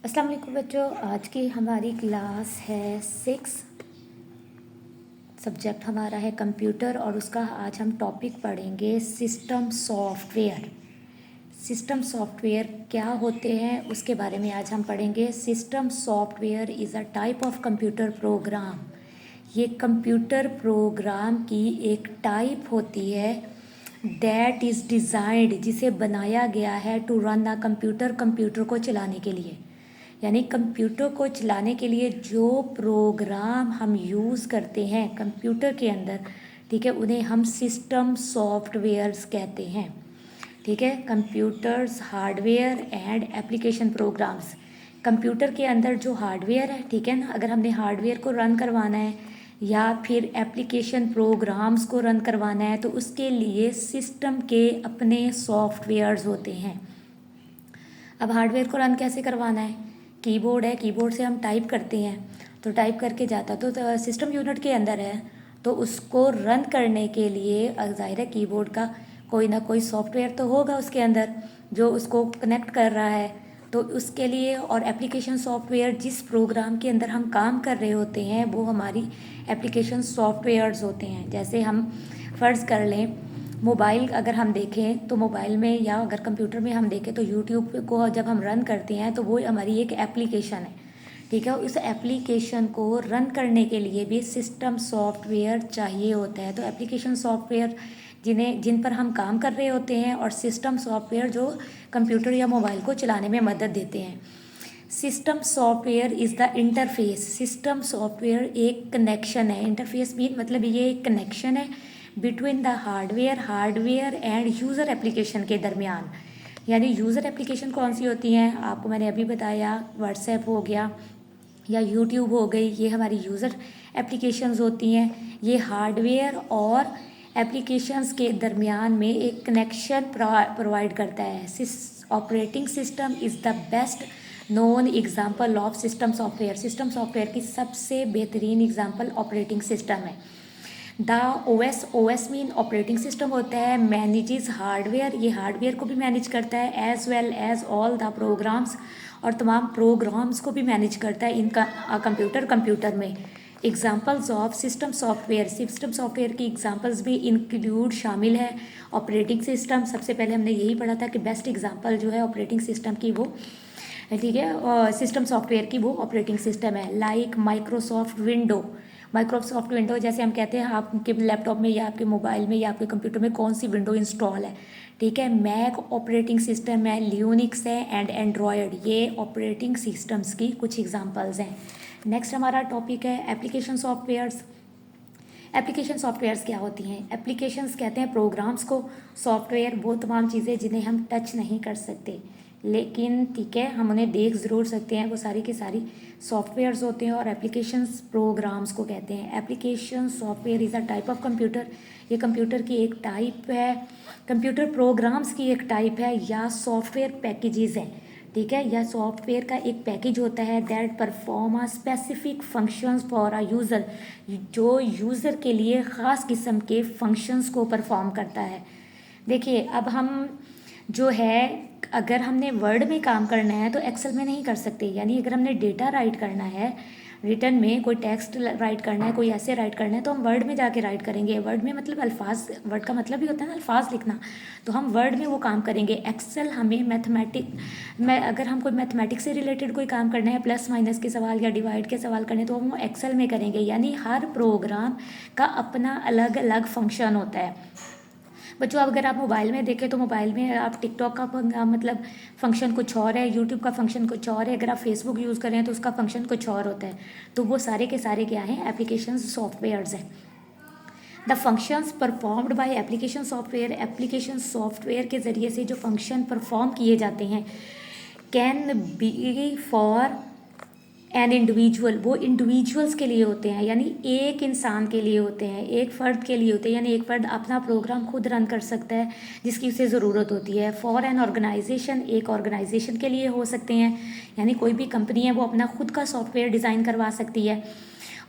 अस्सलाम वालेकुम बच्चों। आज की हमारी क्लास है 6। सब्जेक्ट हमारा है कंप्यूटर और उसका आज हम टॉपिक पढ़ेंगे सिस्टम सॉफ्टवेयर। सिस्टम सॉफ्टवेयर क्या होते हैं उसके बारे में आज हम पढ़ेंगे। System software is a type of computer program. ये कंप्यूटर प्रोग्राम की एक टाइप होती है दैट इज़ डिज़ाइंड, जिसे बनाया गया है to run a computer, computer को चलाने के लिए। यानी कंप्यूटर को चलाने के लिए जो प्रोग्राम हम यूज़ करते हैं कंप्यूटर के अंदर, ठीक है, उन्हें हम सिस्टम सॉफ्टवेयर्स कहते हैं। ठीक है, computers hardware and application programs. Computer के अंदर जो हार्डवेयर है, ठीक है ना, अगर हमने हार्डवेयर को रन करवाना है या फिर एप्लीकेशन प्रोग्राम्स को रन करवाना है तो उसके लिए सिस्टम के अपने सॉफ्टवेयर्स होते हैं। अब हार्डवेयर को रन कैसे करवाना है? कीबोर्ड है, कीबोर्ड से हम टाइप करते हैं तो टाइप करके जाता तो सिस्टम यूनिट के अंदर है, तो उसको रन करने के लिए जाहिर है कीबोर्ड का कोई ना कोई सॉफ्टवेयर तो होगा उसके अंदर जो उसको कनेक्ट कर रहा है। तो उसके लिए और एप्लीकेशन सॉफ्टवेयर, जिस प्रोग्राम के अंदर हम काम कर रहे होते हैं वो हमारी एप्लीकेशन सॉफ्टवेयर्स होते हैं। जैसे हम फ़र्ज़ कर लें मोबाइल अगर हम देखें तो मोबाइल में या अगर कंप्यूटर में हम देखें तो यूट्यूब को जब हम रन करते हैं तो वो हमारी एक एप्लीकेशन है। ठीक है, उस एप्लीकेशन को रन करने के लिए भी सिस्टम सॉफ्टवेयर चाहिए होता है। तो एप्लीकेशन सॉफ्टवेयर जिन पर हम काम कर रहे होते हैं और सिस्टम सॉफ्टवेयर जो कंप्यूटर या मोबाइल को चलाने में मदद देते हैं। System software is the interface. System software एक कनेक्शन है। इंटरफेस भी मतलब ये एक कनेक्शन है between the hardware end user application के दरमियान। यानी यूज़र एप्लीकेशन कौन सी होती हैं आपको मैंने अभी बताया, व्हाट्सएप हो गया या यूट्यूब हो गई, ये हमारी यूज़र एप्लीकेशंस होती हैं। ये हार्डवेयर और एप्लीकेशंस के दरमियान में एक कनेक्शन प्रोवाइड करता है। Operating system is the best known example of system software. System software की सबसे बेहतरीन एग्जाम्पल ऑपरेटिंग सिस्टम है। The OS mean operating system होता है, मैनेजेस हार्डवेयर, ये हार्डवेयर को भी मैनेज करता है as well as all the programs, और तमाम प्रोग्राम्स को भी मैनेज करता है इनका कंप्यूटर में। Examples of system software, system software की एग्जाम्पल्स भी इंक्लूड शामिल है ऑपरेटिंग सिस्टम। सबसे पहले हमने यही पढ़ा था कि बेस्ट एग्जाम्पल जो है ऑपरेटिंग सिस्टम की वो, ठीक है, सिस्टम सॉफ्टवेयर की वो ऑपरेटिंग सिस्टम है। लाइक माइक्रोसॉफ्ट विंडो जैसे हम कहते हैं आपके लैपटॉप में या आपके मोबाइल में या आपके कंप्यूटर में कौन सी विंडो इंस्टॉल है, ठीक है। मैक ऑपरेटिंग सिस्टम है, लियोनिक्स है एंड एंड्रॉयड, ये ऑपरेटिंग सिस्टम्स की कुछ एग्जांपल्स हैं। नेक्स्ट हमारा टॉपिक है एप्लीकेशन सॉफ्टवेयर्स। एप्लीकेशन सॉफ्टवेयर्स क्या होती हैं? एप्लीकेशंस कहते हैं प्रोग्राम्स को, सॉफ्टवेयर वो तमाम चीज़ें जिन्हें हम टच नहीं कर सकते लेकिन ठीक है हम उन्हें देख ज़रूर सकते हैं, वो सारी की सारी सॉफ्टवेयर्स होते हैं। और एप्लीकेशंस प्रोग्राम्स को कहते हैं। Application software is a type of computer, ये कंप्यूटर की एक टाइप है, कंप्यूटर प्रोग्राम्स की एक टाइप है या सॉफ्टवेयर पैकेजेस हैं, ठीक है, या सॉफ्टवेयर का एक पैकेज होता है that perform a specific functions for a user, जो यूज़र के लिए ख़ास किस्म के फंक्शंस को परफॉर्म करता है। देखिए अब हम जो है अगर हमने वर्ड में काम करना है तो एक्सेल में नहीं कर सकते। यानी अगर हमने डेटा राइट करना है, रिटर्न में कोई टेक्स्ट राइट करना है, कोई ऐसे राइट करना है तो हम वर्ड में जाके राइट करेंगे। वर्ड में मतलब अल्फाज, वर्ड का मतलब ही होता है ना अल्फाज लिखना, तो हम वर्ड में वो काम करेंगे। एक्सेल हमें अगर हम कोई मैथमेटिक्स से रिलेटेड कोई काम करना है, प्लस माइनस के सवाल या डिवाइड के सवाल करने, तो हम वो एक्सेल में करेंगे। यानी हर प्रोग्राम का अपना अलग अलग फंक्शन होता है। बच्चों अगर आप मोबाइल में देखें तो मोबाइल में आप टिकटॉक का मतलब फंक्शन कुछ और है, यूट्यूब का फंक्शन कुछ और है, अगर आप फेसबुक यूज़ करें तो उसका फंक्शन कुछ और होता है। तो वो सारे के सारे क्या हैं? एप्लीकेशन सॉफ्टवेयर्स हैं। The functions performed by application software, application software के ज़रिए से जो फंक्शन परफॉर्म किए जाते हैं can be for an individual, वो इंडिविजुअल्स के लिए होते हैं, यानी एक इंसान के लिए होते हैं, एक फ़र्द के लिए होते हैं। यानी एक फ़र्द अपना प्रोग्राम खुद रन कर सकता है जिसकी उसे ज़रूरत होती है। फॉर एन ऑर्गेनाइजेशन, एक ऑर्गेनाइजेशन के लिए हो सकते हैं, यानी कोई भी कंपनी है वो अपना खुद का सॉफ्टवेयर डिज़ाइन करवा सकती है।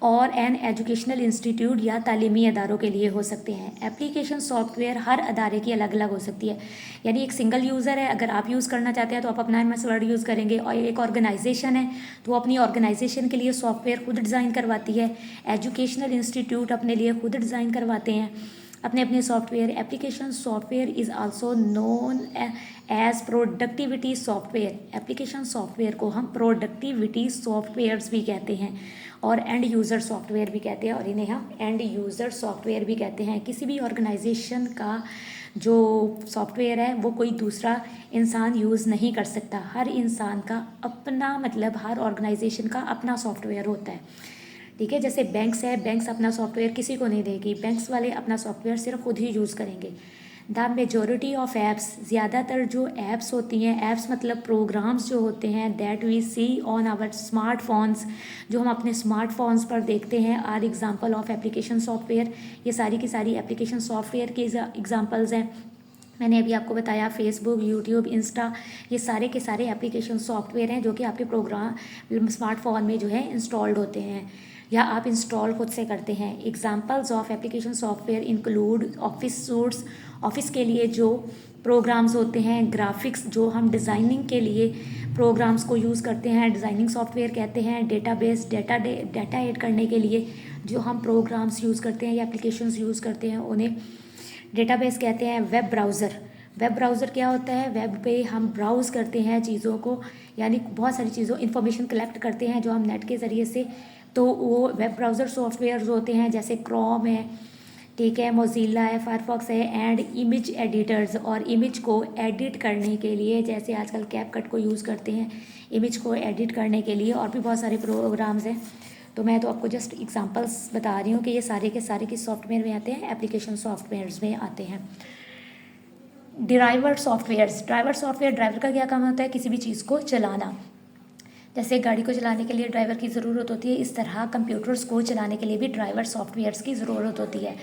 और एन एजुकेशनल इंस्टीट्यूट या तालीमी अदारों के लिए हो सकते हैं। एप्लीकेशन सॉफ्टवेयर हर अदारे की अलग अलग हो सकती है, यानी एक सिंगल यूज़र है, अगर आप यूज़ करना चाहते हैं तो आप अपना MS वर्ड यूज़ करेंगे, और एक ऑर्गेनाइजेशन है तो वो अपनी ऑर्गेनाइजेशन के लिए सॉफ्टवेयर खुद डिज़ाइन करवाती है। एजुकेशनल इंस्टीट्यूट अपने लिए खुद डिज़ाइन करवाते हैं अपने अपने software. Application software is also known as productivity software. Application software को हम प्रोडक्टिविटी सॉफ्टवेयर्स भी कहते हैं और एंड यूज़र सॉफ्टवेयर भी कहते हैं, और इन्हें हम एंड यूज़र सॉफ्टवेयर भी कहते हैं। किसी भी ऑर्गेनाइजेशन का जो सॉफ्टवेयर है वो कोई दूसरा इंसान यूज़ नहीं कर सकता। हर इंसान का अपना, मतलब हर ऑर्गेनाइजेशन का अपना सॉफ्टवेयर होता है, ठीक है। जैसे बैंक्स है, बैंक्स अपना सॉफ्टवेयर किसी को नहीं देगी, बैंक्स वाले अपना सॉफ्टवेयर सिर्फ खुद ही यूज़ करेंगे। द मेजोरिटी ऑफ ऐप्स, ज़्यादातर जो ऐप्स होती हैं, ऐप्स मतलब प्रोग्राम्स जो होते हैं, that we see on our smartphones, जो हम अपने स्मार्टफोन्स पर देखते हैं, are example of application software. ये सारी की सारी एप्लीकेशन सॉफ्टवेयर के एग्जांपल्स हैं। मैंने अभी आपको बताया फेसबुक, यूट्यूब, इंस्टा, ये सारे के सारे एप्लीकेशन सॉफ्टवेयर हैं जो कि आपके प्रोग्राम स्मार्टफोन में जो है इंस्टॉल्ड होते हैं या आप इंस्टॉल खुद से करते हैं। Examples of application software include office suits, office के लिए जो प्रोग्राम्स होते हैं, ग्राफिक्स जो हम डिज़ाइनिंग के लिए प्रोग्राम्स को यूज़ करते हैं, डिज़ाइनिंग सॉफ्टवेयर कहते हैं। डेटाबेस, डाटा ऐड करने के लिए जो हम प्रोग्राम्स यूज़ करते हैं या एप्लीकेशंस यूज़ करते हैं उन्हें डेटाबेस कहते हैं। वेब ब्राउज़र, वेब ब्राउज़र क्या होता है? वेब पे हम ब्राउज़ करते हैं चीज़ों को, यानी बहुत सारी चीज़ों इन्फॉर्मेशन कलेक्ट करते हैं जो हम नेट के ज़रिए से, तो वो वेब ब्राउज़र सॉफ्टवेयर होते हैं। जैसे क्रोम है, ठीक है, मोज़िला है, फायरफॉक्स है, एंड इमेज एडिटर्स, और इमेज को एडिट करने के लिए जैसे आजकल कैपकट को यूज़ करते हैं इमेज को एडिट करने के लिए, और भी बहुत सारे प्रोग्राम्स हैं। तो मैं तो आपको जस्ट एग्जांपल्स बता रही हूँ कि ये सारे के सारे किस सॉफ्टवेयर में आते हैं, एप्लीकेशन सॉफ्टवेयर्स में आते हैं। Driver softwares, driver software, driver का क्या काम होता है? किसी भी चीज़ को चलाना। जैसे गाड़ी को चलाने के लिए ड्राइवर की ज़रूरत होती है, इस तरह कंप्यूटर्स को चलाने के लिए भी ड्राइवर सॉफ्टवेयर्स की ज़रूरत होती है।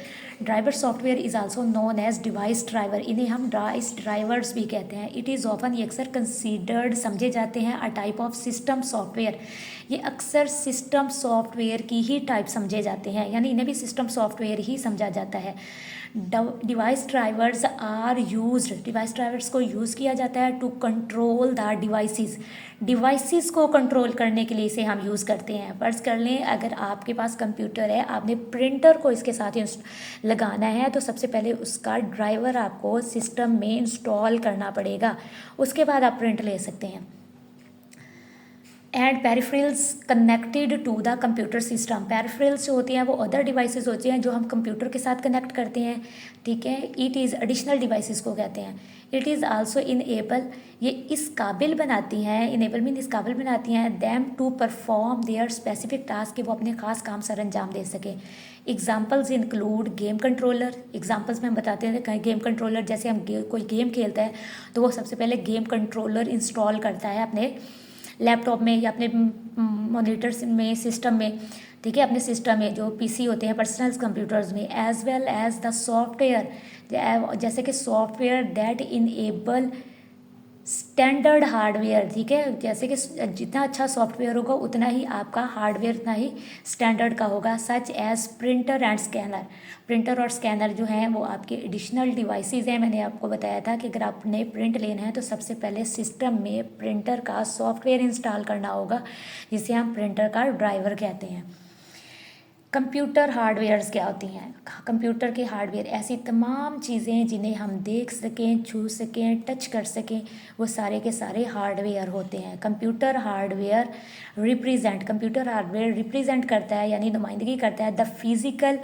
Driver software is also known edge device driver, इन्हें हम डिवाइस ड्राइवर्स भी कहते हैं। इट इज़ ऑफन, ये अक्सर कंसीडर्ड, समझे जाते हैं, a type of system software, ये अक्सर सिस्टम सॉफ्टवेयर की ही टाइप समझे जाते हैं, यानी इन्हें भी सिस्टम सॉफ्टवेयर ही समझा जाता है। Device drivers are used, device drivers को यूज़ किया जाता है to control the devices, devices को कंट्रोल करने के लिए इसे हम यूज़ करते हैं। फर्ज कर लें अगर आपके पास कंप्यूटर है, आपने प्रिंटर को इसके साथ लगाना है, तो सबसे पहले उसका ड्राइवर आपको सिस्टम में इंस्टॉल करना पड़ेगा, उसके बाद आप प्रिंट ले सकते हैं। And peripherals connected to the computer system, peripherals जो होती हैं वो अदर डिवाइसेस होती हैं जो हम कंप्यूटर के साथ कनेक्ट करते हैं, ठीक है। इट इज़ एडिशनल डिवाइसेस को कहते हैं। इट इज़ आल्सो इनेबल, ये इस काबिल बनाती हैं, इनेबल मीन इस काबिल बनाती हैं them to perform their specific task, कि वो अपने खास काम सर अंजाम दे सकें। Examples include game controller, examples में हम बताते हैं कि गेम कंट्रोलर, जैसे हम कोई गेम खेलता है तो वो सबसे पहले गेम कंट्रोलर इंस्टॉल करता है अपने लैपटॉप में या अपने मॉनिटर में, सिस्टम में, ठीक है, अपने सिस्टम में जो पीसी होते हैं पर्सनल कंप्यूटर्स में, as well as the software, जैसे कि software that enable standard hardware, ठीक है, जैसे कि जितना अच्छा सॉफ्टवेयर होगा उतना ही आपका हार्डवेयर उतना ही स्टैंडर्ड का होगा। Such as printer and scanner, printer और स्कैनर जो हैं वो आपके एडिशनल डिवाइसेस हैं। मैंने आपको बताया था कि अगर आपने प्रिंट लेना है तो सबसे पहले सिस्टम में प्रिंटर का सॉफ्टवेयर इंस्टॉल करना होगा, जिसे हम प्रिंटर का ड्राइवर कहते हैं। कंप्यूटर हार्डवेयर्स क्या होती हैं? कंप्यूटर के हार्डवेयर ऐसी तमाम चीज़ें जिन्हें हम देख सकें, छू सकें, टच कर सकें, वो सारे के सारे हार्डवेयर होते हैं। कंप्यूटर हार्डवेयर रिप्रेजेंट करता है, यानी नुमाइंदगी करता है द फिज़िकल,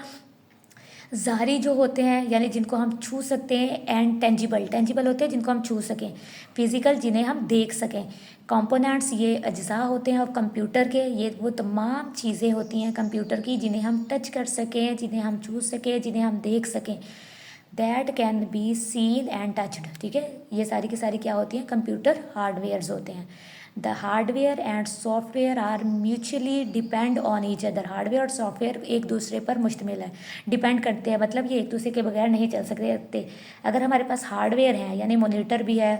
ज़ाहरी जो होते हैं यानी जिनको हम छू सकते हैं, एंड टेंजिबल होते हैं जिनको हम छू सकें, फिज़िकल जिन्हें हम देख सकें। कंपोनेंट्स ये अज्जा होते हैं और कंप्यूटर के, ये वो तमाम चीज़ें होती हैं कंप्यूटर की जिन्हें हम टच कर सकें, जिन्हें हम छू सकें, जिन्हें हम देख सकें। That can be seen and touched, ठीक है, ये सारी की सारी क्या होती हैं? कंप्यूटर हार्डवेयर्स होते हैं। The hardware and software are mutually depend on each other, hardware और सॉफ्टवेयर एक दूसरे पर मुश्तमिल है, डिपेंड करते हैं, मतलब ये एक दूसरे के बगैर नहीं चल सकते। अगर हमारे पास हार्डवेयर है यानी मॉनिटर भी है,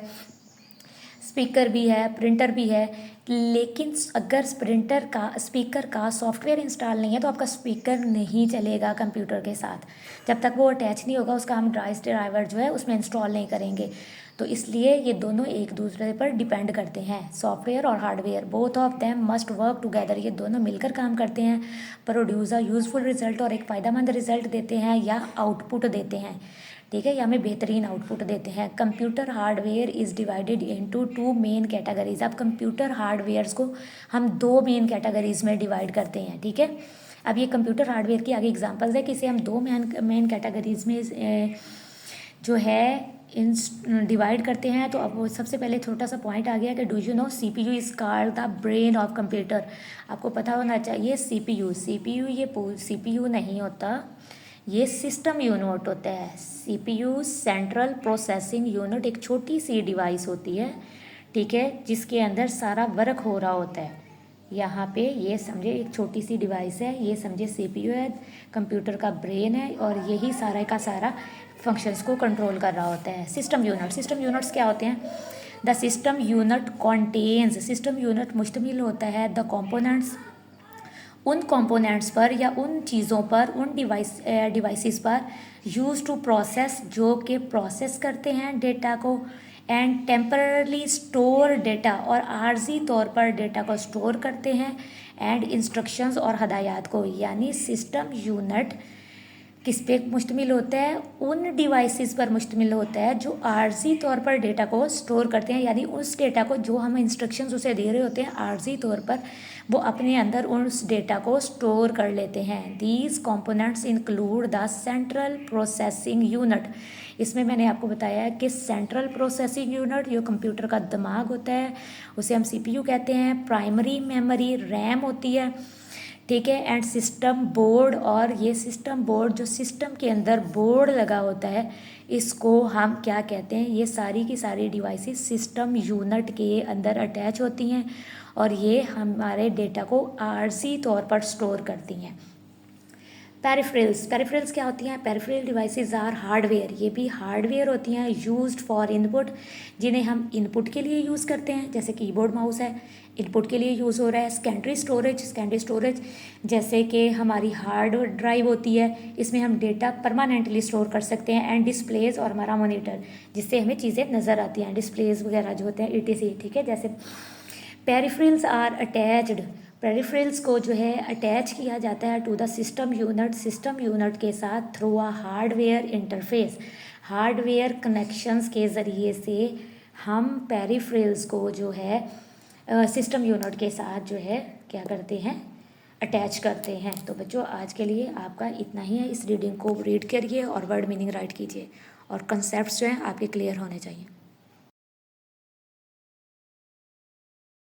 स्पीकर भी है, प्रिंटर भी है, लेकिन अगर स्पीकर का सॉफ्टवेयर इंस्टॉल नहीं है तो आपका स्पीकर नहीं चलेगा कंप्यूटर के साथ। जब तक वो अटैच नहीं होगा उसका हम ड्राइवर जो है उसमें इंस्टॉल नहीं करेंगे। तो इसलिए ये दोनों एक दूसरे पर डिपेंड करते हैं, सॉफ्टवेयर और hardware, both of them must work together. ये दोनों मिलकर काम करते हैं, प्रोड्यूस अ यूजफुल रिजल्ट, और एक फ़ायदेमंद रिजल्ट देते हैं या आउटपुट देते हैं, ठीक है, या हमें बेहतरीन आउटपुट देते हैं। Computer hardware is divided into two main categories. अब कंप्यूटर हार्डवेयर्स को हम दो मेन कैटेगरीज में डिवाइड करते हैं, ठीक है। अब ये कंप्यूटर हार्डवेयर की आगे एग्जांपल्स है कि इसे हम दो मेन कैटेगरीज में जो है डिवाइड करते हैं। तो अब सबसे पहले छोटा सा पॉइंट आ गया कि do you know CPU is called the brain of computer. आपको पता होना चाहिए CPU ये CPU नहीं होता, ये सिस्टम यूनिट होता है। CPU सेंट्रल प्रोसेसिंग यूनिट एक छोटी सी डिवाइस होती है, ठीक है, जिसके अंदर सारा वर्क हो रहा होता है। यहाँ पे ये समझे एक छोटी सी डिवाइस है, ये समझे CPU है, कंप्यूटर का ब्रेन है, और यही सारा का सारा फंक्शंस को कंट्रोल कर रहा होता है। सिस्टम यूनिट्स क्या होते हैं? The system unit contains, system unit मुश्तमिल होता है द कंपोनेंट्स, उन कंपोनेंट्स पर या उन चीज़ों पर, उन डिवाइसेस पर यूज टू प्रोसेस, जो कि प्रोसेस करते हैं डेटा को, एंड टेम्परली स्टोर डेटा, और आर्जी तौर पर डेटा को स्टोर करते हैं, एंड इंस्ट्रक्शंस और हदायत को। यानी सिस्टम यूनिट किस पे मुश्तमिल होता है? उन डिवाइसेस पर मुश्तमिल होता है जो आर्जी तौर पर डेटा को स्टोर करते हैं, यानी उस डेटा को जो हम इंस्ट्रक्शंस उसे दे रहे होते हैं आर्जी तौर पर, वो अपने अंदर उस डेटा को स्टोर कर लेते हैं। These components include the central processing unit. इसमें मैंने आपको बताया है कि सेंट्रल प्रोसेसिंग यूनिट जो कंप्यूटर का दिमाग होता है उसे हम CPU कहते हैं। प्राइमरी मेमोरी रैम होती है, ठीक है, एंड सिस्टम बोर्ड, और ये सिस्टम बोर्ड जो सिस्टम के अंदर बोर्ड लगा होता है इसको हम क्या कहते हैं? ये सारी की सारी डिवाइसेस सिस्टम यूनिट के अंदर अटैच होती हैं और ये हमारे डेटा को आर्जी तौर पर स्टोर करती हैं। पेरिफेरल्स क्या होती हैं? पेरिफेरल डिवाइसेस आर हार्डवेयर, ये भी हार्डवेयर होती हैं, यूज्ड फॉर इनपुट, जिन्हें हम इनपुट के लिए यूज़ करते हैं, जैसे कीबोर्ड माउस है, इनपुट के लिए यूज़ हो रहा है। सेकेंडरी स्टोरेज जैसे कि हमारी हार्ड ड्राइव होती है, इसमें हम डेटा परमानेंटली स्टोर कर सकते हैं। एंड डिस्प्लेज, और हमारा मॉनिटर जिससे हमें चीज़ें नज़र आती हैं, डिस्प्लेज वगैरह जो होते हैं ETC, ठीक है। जैसे पेरिफेरल्स आर अटैच्ड, पेरिफेरल्स को जो है अटैच किया जाता है टू द सिस्टम यूनिट के साथ through a hardware interface. Hardware connections के ज़रिए से हम पेरिफेरल्स को जो है सिस्टम यूनिट के साथ जो है क्या करते हैं? अटैच करते हैं। तो बच्चों आज के लिए आपका इतना ही है। इस रीडिंग को रीड करिए और वर्ड मीनिंग राइट कीजिए, और कंसेप्ट्स जो हैं आपके क्लियर होने चाहिए।